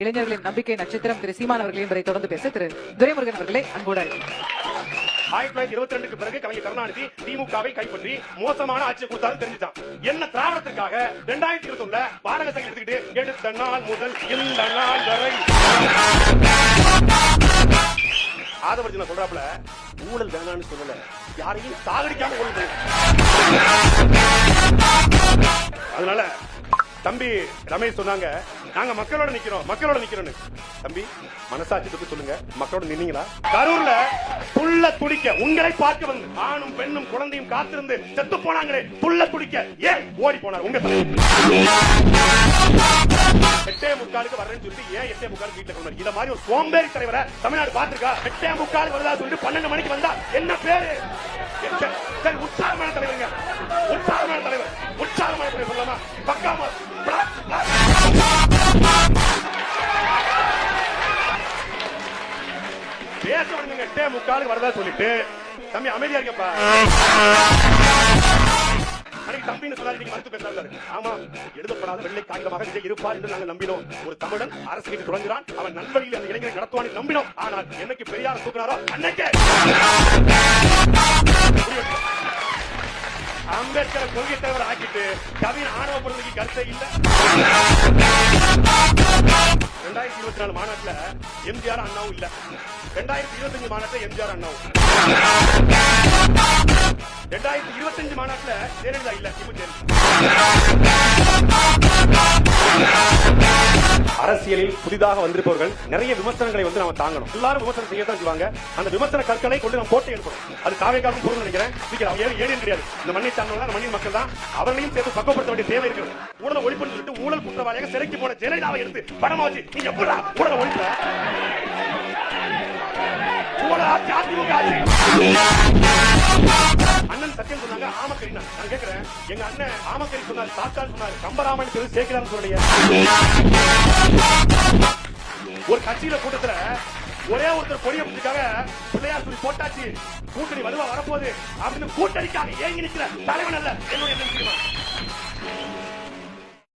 இளைஞர்களின் நம்பிக்கை நட்சத்திரம் திரு சீமான் அவர்களையும் வரை தொடர்ந்து பேச திரு துரைமுருகன் அவர்களை அன்போடு 1922 பிறகு கலைஞர் கருணாநிதி திமுகவை கைப்பற்றி மோசமான ஆட்சியை கொடுத்தாரு தெரிஞ்சுட்டான். என்ன திராவிடத்திற்காக 2021 பாரக சங்கம் எடுத்துக்கிட்டு எடுத்த நாள் முதல் இந்த நாள் வரை ஆதவர்ஜன சொல்றாப்புல ஊழல் வேணான்னு சொல்லல, யாரையும் சாகடிக்காம கொள்ளுது. அதனால தம்பி ரமேஷ் சொன்னாங்க, நாங்க மக்களோட நிக்கிறோம். தம்பி மனசாட்சி தொட்டு சொல்லுங்க, மக்களோட நின்னீங்களா? கரூர்ல புள்ள துடிக்க உங்களை பார்க்க வந்து ஆணும் பெண்ணும் குழந்தையும் காத்திருந்து செத்து போனாங்களே, புள்ள துடிக்க ஏன் ஓடி போனார்? உங்க 8:45 வரேன்னு சொல்லிட்டு ஏன் 8:45 வீட்டுல கொண்டாரு? இத மாதிரி ஒரு சோம்பேறி தலைவரை தமிழ்நாடு பார்த்திருக்கா? 8:45 வருதா சொல்லிட்டு 12 மணிக்கு வந்தா என்ன பேரு? உற்சாகமான தலைவருங்க, உற்சாகமான தலைவர் சொல்லலாமா? பக்காமா பேச விடுங்க. 8:45 வரதா சொல்லிட்டு தம்பி அமைதியா இருக்கப்பா. தம்பின்னு சொன்னாரு, நீங்க மறுத்து பேசாரு. ஆமா, எழுதப்படாத வெள்ளை காகிதமாக விஜய் இருப்பார் என்று நாங்கள் நம்பினோம். ஒரு தமிழன் அரசியலுக்கு தொடங்குகிறான், அவன் நல்வழியில் அந்த இளைஞரை நடத்துவான் நம்பினோம். ஆனால் என்னைக்கு பெரியார் தூக்குறாரோ அன்னைக்கே அம்பேத்கர் கொள்கை தலைவர் ஆக்கிட்டு கவின் ஆணவ பொருளுக்கு கருத்தை இல்ல. 2024 மாநாட்டுல எம்ஜிஆர் அண்ணாவும் இல்ல. 2025 மாநாட்டுல எம்ஜிஆர் அண்ணாவும், 2025 மாநாட்டுல ஜெயலலிதா இல்ல. அரசியலில் புதிதாக வந்திருப்பவர்கள் நிறைய விமர்சனங்களை வந்து நம்ம தாங்கணும். எல்லாரும் விமர்சனம் செய்யத்தான் செய்வாங்க. அந்த விமர்சன கற்களை கொண்டு நம்ம கோட்டை எடுக்கணும். அது காவேக்காரும் பொருள் நினைக்கிறேன். ஏன் கிடையாது, இந்த மண்ணை சார்ந்தவங்க அந்த மண்ணின் மக்கள் தான். அவர்களையும் சேர்த்து பக்குவப்படுத்த வேண்டிய தேவை இருக்கிறது. ஊழல் ஒழிப்பு சொல்லிட்டு ஊழல் குற்றவாளியாக சிறைக்கு போன ஜெயலலிதாவை எடுத்து படமா வச்சு நீங்க எப்படா ஊழல் ஒழிப்ப? அண்ணன் சத்தியம் சொன்னாங்க ஆமக்கறி. நான் கேட்கிறேன், எங்க அண்ணன் ஆமக்கறி சொன்னார், சாத்தால் சொன்னார், கம்பராமன் சொல்லி சேர்க்கிறான்னு சொல்லலையா? ஒரு கட்சியில கூட்டத்துல ஒரே ஒருத்தர் கொடிய பிடிக்காக பிள்ளையார் சொல்லி போட்டாச்சு, கூட்டணி வலுவா வரப்போகுது அப்படின்னு கூட்டணிக்காக ஏங்கி நிற்கிற தலைவன் அல்ல என்னுடைய